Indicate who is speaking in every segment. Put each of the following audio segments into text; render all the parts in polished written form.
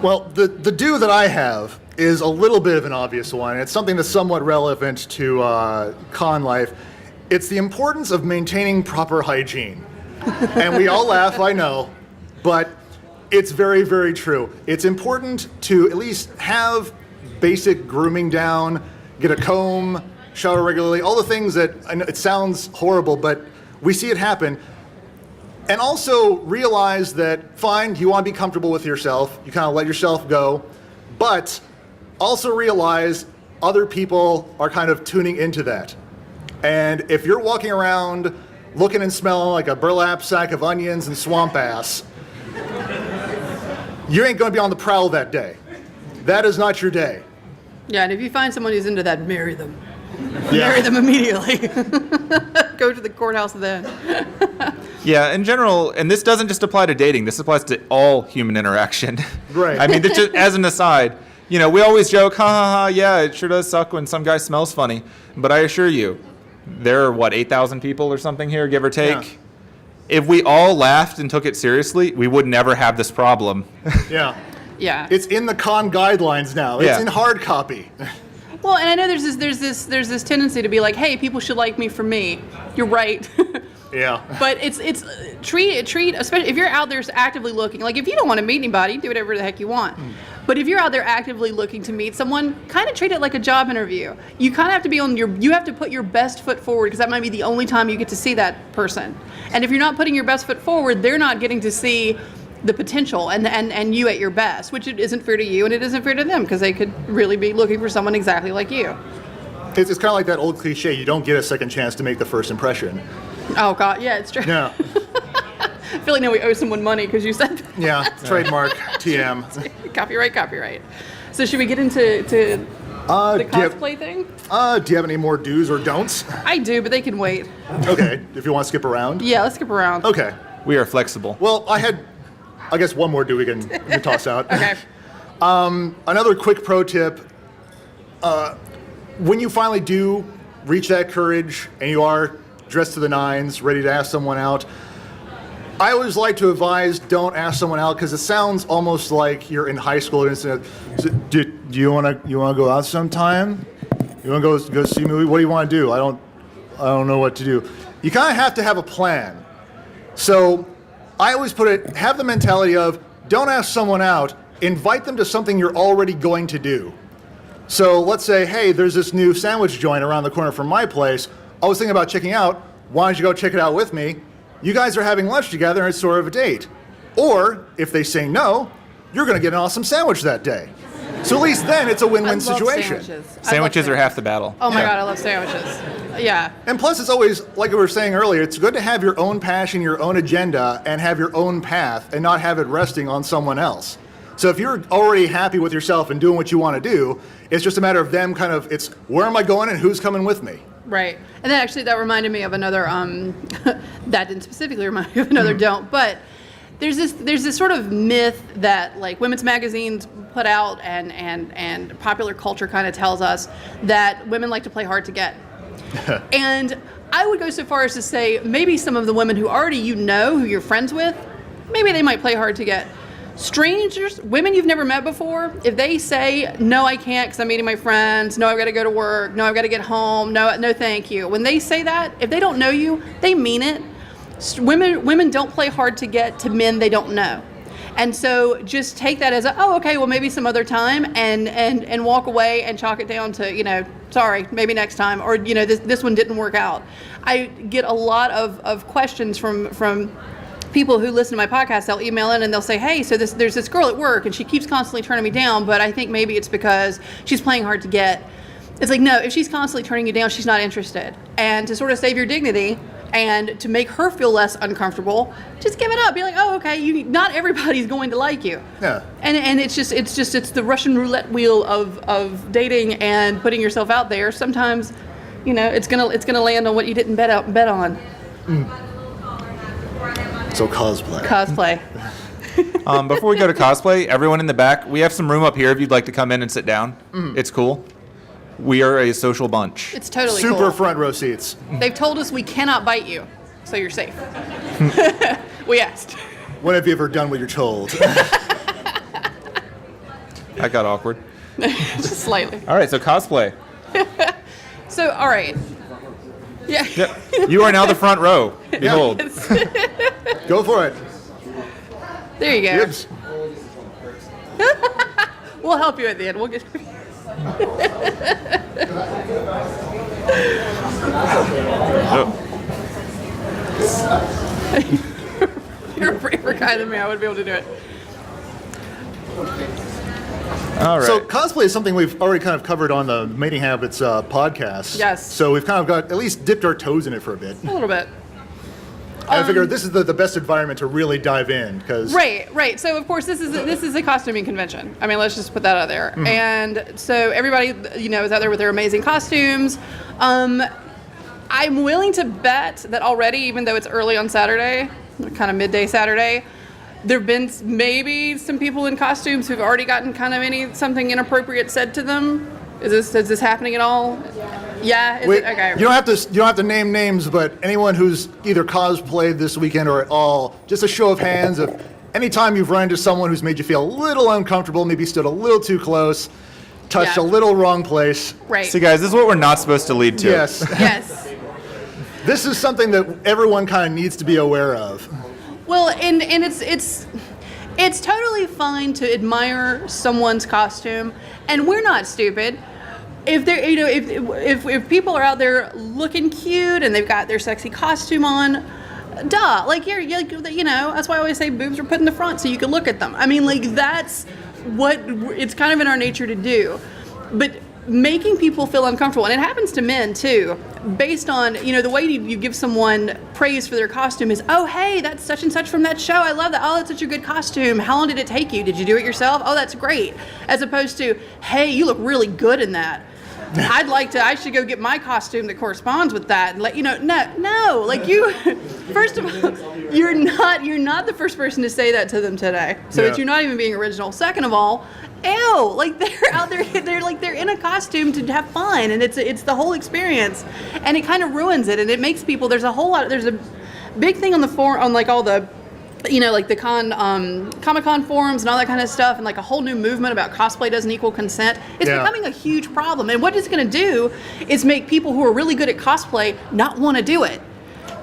Speaker 1: Well, the do that I have is a little bit of an obvious one. It's something that's somewhat relevant to con life. It's the importance of maintaining proper hygiene. And we all laugh, I know, but it's very, very true. It's important to at least have basic grooming down, get a comb, shower regularly, all the things that, I know it sounds horrible, but we see it happen. And also realize that, fine, you want to be comfortable with yourself, you kind of let yourself go, but also realize other people are kind of tuning into that. And if you're walking around looking and smelling like a burlap sack of onions and swamp ass, you ain't going to be on the prowl that day. That is not your day.
Speaker 2: Yeah, and if you find someone who's into that, marry them.
Speaker 1: Yeah.
Speaker 2: Marry them immediately. Go to the courthouse then.
Speaker 3: Yeah, in general, and this doesn't just apply to dating, this applies to all human interaction.
Speaker 1: Right.
Speaker 3: I mean, just as an aside, we always joke, ha ha ha, yeah, it sure does suck when some guy smells funny. But I assure you, there are, 8,000 people or something here, give or take?
Speaker 1: Yeah.
Speaker 3: If we all laughed and took it seriously, we would never have this problem.
Speaker 1: Yeah.
Speaker 2: Yeah.
Speaker 1: It's in the con guidelines now. It's
Speaker 3: Yeah.
Speaker 1: in hard copy.
Speaker 2: Well, and I know there's this tendency to be like, hey, people should like me for me. You're right.
Speaker 1: Yeah.
Speaker 2: But it's treat, especially if you're out there actively looking. Like if you don't want to meet anybody, do whatever the heck you want. But if you're out there actively looking to meet someone, kind of treat it like a job interview. You kind of have to be you have to put your best foot forward because that might be the only time you get to see that person. And if you're not putting your best foot forward, they're not getting to see the potential and you at your best, which it isn't fair to you and it isn't fair to them because they could really be looking for someone exactly like you.
Speaker 1: It's kind of like that old cliche, you don't get a second chance to make the first impression.
Speaker 2: Oh, God, yeah, it's true.
Speaker 1: Yeah.
Speaker 2: I feel like now we owe someone money because you said that.
Speaker 1: Yeah, trademark, TM.
Speaker 2: Copyright. So should we get into the cosplay thing?
Speaker 1: Do you have any more do's or don'ts?
Speaker 2: I do, but they can wait.
Speaker 1: Okay, if you want to skip around.
Speaker 2: Yeah, let's skip around.
Speaker 1: Okay.
Speaker 3: We are flexible.
Speaker 1: Well, I guess one more do we can toss out.
Speaker 2: Okay.
Speaker 1: Another quick pro tip. When you finally do reach that courage and you are dressed to the nines, ready to ask someone out, I always like to advise don't ask someone out because it sounds almost like you're in high school. Do you want to go out sometime? You want to go see a movie? What do you want to do? I don't know what to do. You kind of have to have a plan. So I always have the mentality of don't ask someone out, invite them to something you're already going to do. So let's say, hey, there's this new sandwich joint around the corner from my place. I was thinking about checking out. Why don't you go check it out with me? You guys are having lunch together and it's sort of a date. Or if they say no, you're going to get an awesome sandwich that day. So at least then it's a win-win situation.
Speaker 3: Sandwiches are half the battle.
Speaker 2: Oh my
Speaker 1: Yeah.
Speaker 2: God, I love sandwiches. Yeah.
Speaker 1: And plus it's always, like we were saying earlier, it's good to have your own passion, your own agenda, and have your own path and not have it resting on someone else. So if you're already happy with yourself and doing what you want to do, it's just a matter of them it's where am I going and who's coming with me?
Speaker 2: Right. And then actually that reminded me of another, that didn't specifically remind me of another don't, but there's this sort of myth that like women's magazines put out and popular culture kind of tells us that women like to play hard to get. And I would go so far as to say maybe some of the women who already who you're friends with, maybe they might play hard to get. Strangers, women you've never met before, if they say, no, I can't because I'm meeting my friends, no, I've got to go to work, no, I've got to get home, no, thank you. When they say that, if they don't know you, they mean it. Women don't play hard to get to men they don't know. And so just take that as okay, well, maybe some other time and walk away and chalk it down to, sorry, maybe next time, or, this one didn't work out. I get a lot of questions from people who listen to my podcast. They'll email in and they'll say, hey, so there's this girl at work and she keeps constantly turning me down, but I think maybe it's because she's playing hard to get. It's like, no, if she's constantly turning you down, she's not interested. And to sort of save your dignity and to make her feel less uncomfortable, just give it up. Be like, oh, okay, not everybody's going to like you.
Speaker 1: Yeah.
Speaker 2: And it's the Russian roulette wheel of dating and putting yourself out there. Sometimes, it's gonna land on what you didn't bet on.
Speaker 1: So cosplay.
Speaker 3: Before we go to cosplay, everyone in the back, we have some room up here if you'd like to come in and sit down. It's cool. We are a social bunch.
Speaker 2: It's totally
Speaker 1: Super
Speaker 2: cool.
Speaker 1: front row seats.
Speaker 2: They've told us we cannot bite you, so you're safe. We asked.
Speaker 1: When have you ever done what you're told?
Speaker 3: That got awkward.
Speaker 2: Just slightly.
Speaker 3: All right, so cosplay.
Speaker 2: So, all right. Yeah.
Speaker 3: Yep. You are now the front row. Behold.
Speaker 1: Go for it.
Speaker 2: There you go.
Speaker 1: Gibbs.
Speaker 2: We'll help you at the end. We'll get. You're a braver guy than me. I would be able to do it.
Speaker 3: All right.
Speaker 1: So cosplay is something we've already kind of covered on the Mating Habits podcast.
Speaker 2: Yes.
Speaker 1: So we've kind of got at least dipped our toes in it for a bit.
Speaker 2: A little bit.
Speaker 1: I figured this is the best environment to really dive in because
Speaker 2: Right. So of course this is a costuming convention. I mean, let's just put that out there. And so everybody, is out there with their amazing costumes. I'm willing to bet that already, even though it's early on Saturday, kind of midday Saturday, there have been maybe some people in costumes who've already gotten kind of something inappropriate said to them. Is this happening at all? Yeah. Is it? Okay.
Speaker 1: You don't have to name names, but anyone who's either cosplayed this weekend or at all, just a show of hands of any time you've run into someone who's made you feel a little uncomfortable, maybe stood a little too close, touched
Speaker 2: Yeah.
Speaker 1: a little wrong place.
Speaker 2: Right.
Speaker 3: See, guys, this is what we're not supposed to lead to.
Speaker 1: Yes.
Speaker 2: Yes.
Speaker 1: This is something that everyone kind of needs to be aware of.
Speaker 2: Well, and it's totally fine to admire someone's costume, and we're not stupid. If they're if people are out there looking cute and they've got their sexy costume on, duh, like you're that's why I always say boobs are put in the front so you can look at them. I mean, like that's what it's kind of in our nature to do, but making people feel uncomfortable, and it happens to men too, based on the way you give someone praise for their costume is, oh hey, that's such and such from that show, I love that, oh that's such a good costume, how long did it take you, did you do it yourself, oh that's great, as opposed to, hey, you look really good in that, I should go get my costume that corresponds with that and let no, like you first of all, you're not the first person to say that to them today, so
Speaker 1: Yeah.
Speaker 2: that you're not even being original. Second of all, ew, like they're out there, they're in a costume to have fun, and it's the whole experience, and it kind of ruins it, and it makes people, there's a big thing on the forum, on like all the, like the Comic-Con forums and all that kind of stuff, and like a whole new movement about cosplay doesn't equal consent. It's
Speaker 1: Yeah.
Speaker 2: becoming a huge problem, and what it's going to do is make people who are really good at cosplay not want to do it.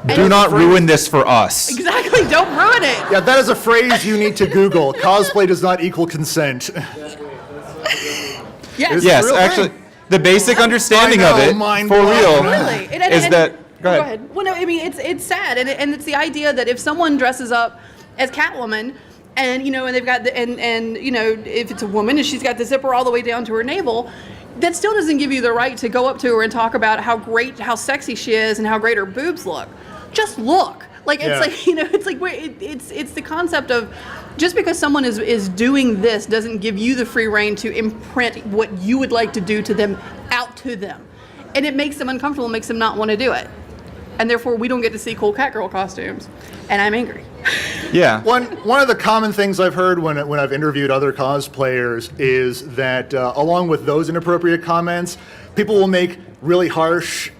Speaker 2: And
Speaker 3: Do not ruin this for us.
Speaker 2: Exactly, don't ruin it.
Speaker 1: Yeah, that is a phrase you need to Google. Cosplay does not equal consent.
Speaker 2: Yes.
Speaker 3: Yes,
Speaker 1: real
Speaker 3: actually,
Speaker 1: thing.
Speaker 3: the basic understanding
Speaker 1: I know,
Speaker 3: of it,
Speaker 1: mind
Speaker 3: for
Speaker 1: blown.
Speaker 3: real,
Speaker 2: Really?
Speaker 3: is that... Go
Speaker 2: Go
Speaker 3: ahead.
Speaker 2: ahead. Well, no, I mean, it's sad, and it's the idea that if someone dresses up as Catwoman, and and they've got and if it's a woman and she's got the zipper all the way down to her navel, that still doesn't give you the right to go up to her and talk about how sexy she is and how great her boobs look. Just look. Like it's
Speaker 1: Yeah.
Speaker 2: like it's like it's the concept of just because someone is doing this doesn't give you the free reign to imprint what you would like to do to them out to them, and it makes them uncomfortable, makes them not want to do it, and therefore we don't get to see cool Catgirl costumes, and I'm angry.
Speaker 3: Yeah.
Speaker 1: One of the common things I've heard when I've interviewed other cosplayers is that along with those inappropriate comments, people will make really harsh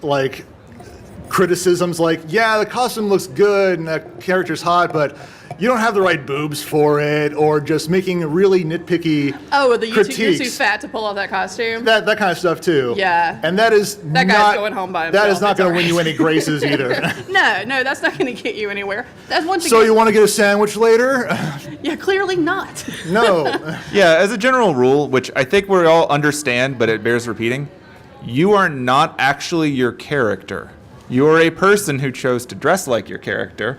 Speaker 1: criticisms like, yeah, the costume looks good and the character's hot, but you don't have the right boobs for it, or just making really nitpicky
Speaker 2: Oh, the you're too
Speaker 1: critiques.
Speaker 2: fat to pull off that costume.
Speaker 1: That kind of stuff too.
Speaker 2: Yeah.
Speaker 1: And that is
Speaker 2: That guy's
Speaker 1: not,
Speaker 2: going home by
Speaker 1: That is
Speaker 2: himself.
Speaker 1: not
Speaker 2: It's
Speaker 1: going to
Speaker 2: all
Speaker 1: win you
Speaker 2: right.
Speaker 1: any graces either.
Speaker 2: No, that's not going to get you anywhere. That's once
Speaker 1: So
Speaker 2: again.
Speaker 1: you want to get a sandwich later?
Speaker 2: Yeah, clearly not.
Speaker 1: No.
Speaker 3: Yeah, as a general rule, which I think we all understand, but it bears repeating, you are not actually your character. You are a person who chose to dress like your character.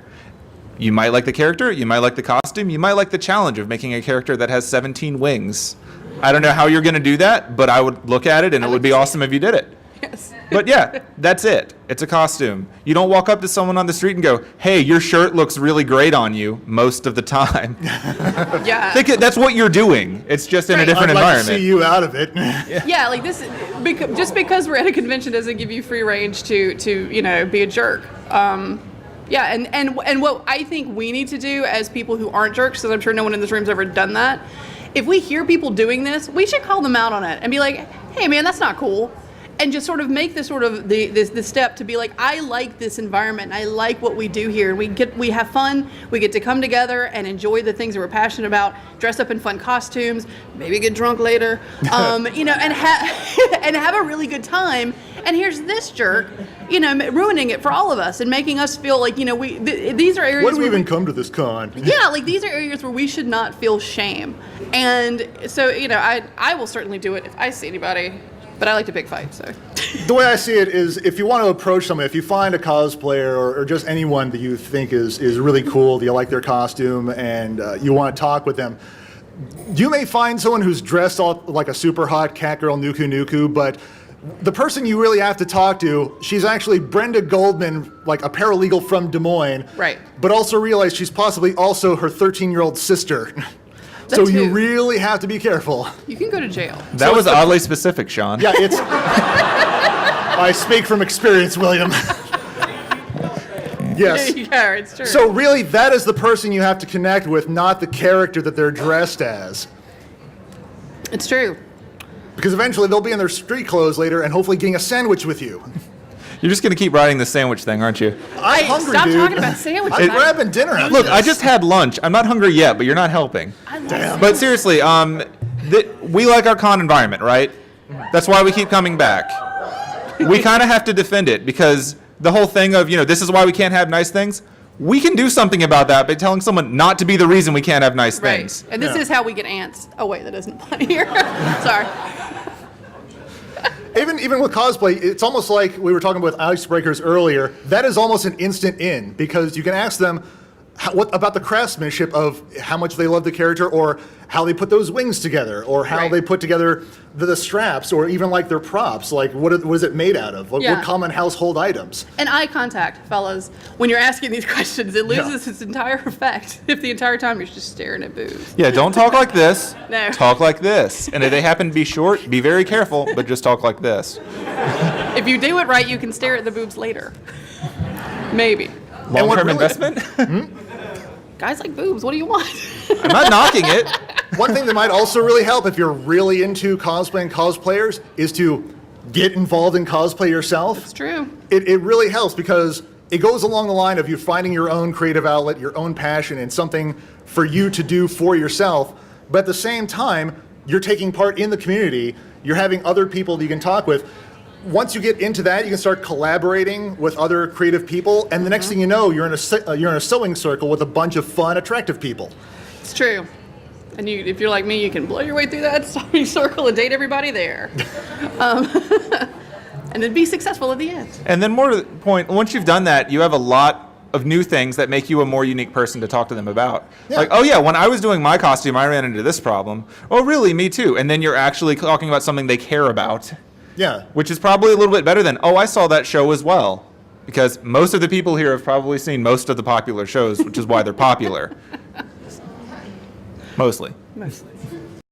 Speaker 3: You might like the character, you might like the costume, you might like the challenge of making a character that has 17 wings. I don't know how you're going to do that, but I would look at it and it would be awesome if you did it.
Speaker 2: Yes.
Speaker 3: But yeah, that's it. It's a costume. You don't walk up to someone on the street and go, hey, your shirt looks really great on you most of the time.
Speaker 2: Yeah.
Speaker 3: That's what you're doing. It's just in a
Speaker 2: Right.
Speaker 3: different
Speaker 1: I'd like to
Speaker 3: environment.
Speaker 1: see you out of it.
Speaker 2: Yeah, like this. Just because we're at a convention doesn't give you free range to be a jerk. Yeah, and what I think we need to do as people who aren't jerks, because I'm sure no one in this room's ever done that. If we hear people doing this, we should call them out on it and be like, "Hey, man, that's not cool." and just sort of make this sort of the step to be like, I like this environment, and I like what we do here, and we have fun, we get to come together and enjoy the things that we're passionate about, dress up in fun costumes, maybe get drunk later, you know, and have a really good time. And here's this jerk, you know, ruining it for all of us and making us feel like, you know, these are areas
Speaker 1: Why do we
Speaker 2: where
Speaker 1: even come to this con?
Speaker 2: yeah, like these are areas where we should not feel shame. And so, you know, I will certainly do it if I see anybody, but I like to pick fights, so.
Speaker 1: The way I see it is, if you want to approach someone, if you find a cosplayer or just anyone that you think is really cool, that you like their costume, and you want to talk with them, you may find someone who's dressed all like a super hot cat girl nuku, but the person you really have to talk to, she's actually Brenda Goldman, like a paralegal from Des Moines.
Speaker 2: Right.
Speaker 1: But also realize she's possibly also her 13-year-old sister. So you really have to be careful.
Speaker 2: You can go to jail.
Speaker 3: That was oddly specific, Sean.
Speaker 1: Yeah, it's... I speak from experience, William. Yes.
Speaker 2: Yeah, it's true.
Speaker 1: So really, that is the person you have to connect with, not the character that they're dressed as.
Speaker 2: It's true.
Speaker 1: Because eventually they'll be in their street clothes later and hopefully getting a sandwich with you.
Speaker 3: You're just going to keep riding the sandwich thing, aren't you?
Speaker 1: I'm hungry,
Speaker 2: stop
Speaker 1: dude.
Speaker 2: talking about sandwiches.
Speaker 1: I'm grabbing dinner after
Speaker 3: Look, I
Speaker 1: this.
Speaker 3: just had lunch. I'm not hungry yet, but you're not helping.
Speaker 1: Damn.
Speaker 3: But seriously, we like our con environment, right? That's why we keep coming back. We kind of have to defend it because the whole thing of, you know, this is why we can't have nice things. We can do something about that by telling someone not to be the reason we can't have nice things.
Speaker 2: Right. And this is how we get ants. Oh, wait, that isn't funny here. Sorry.
Speaker 1: Even with cosplay, it's almost like we were talking about icebreakers earlier. That is almost an instant in because you can ask them what about the craftsmanship of how much they love the character, or how they put those wings together, or how they put together the straps, or even like their props. Like what is it made out of? What common household items?
Speaker 2: And eye contact, fellas. When you're asking these questions, it loses its entire effect if the entire time you're just staring at boobs.
Speaker 3: Yeah, don't talk like this.
Speaker 2: No.
Speaker 3: Talk like this. And if they happen to be short, be very careful, but just talk like this.
Speaker 2: If you do it right, you can stare at the boobs later. Maybe.
Speaker 3: Long-term investment?
Speaker 2: Guys like boobs. What do you want?
Speaker 3: I'm not knocking it.
Speaker 1: One thing that might also really help if you're really into cosplay and cosplayers is to get involved in cosplay yourself.
Speaker 2: It's true.
Speaker 1: It really helps because it goes along the line of you finding your own creative outlet, your own passion, and something for you to do for yourself. But at the same time, you're taking part in the community. You're having other people that you can talk with. Once you get into that, you can start collaborating with other creative people, and the next thing you know, you're in a sewing circle with a bunch of fun, attractive people.
Speaker 2: It's true. And if you're like me, you can blow your way through that sewing circle and date everybody there. And then be successful at the end.
Speaker 3: And then more to the point, once you've done that, you have a lot of new things that make you a more unique person to talk to them about.
Speaker 1: Yeah.
Speaker 3: Like, oh yeah, when I was doing my costume, I ran into this problem. Oh really, me too. And then you're actually talking about something they care about.
Speaker 1: Yeah.
Speaker 3: Which is probably a little bit better than, oh, I saw that show as well. Because most of the people here have probably seen most of the popular shows, which is why they're popular. Mostly.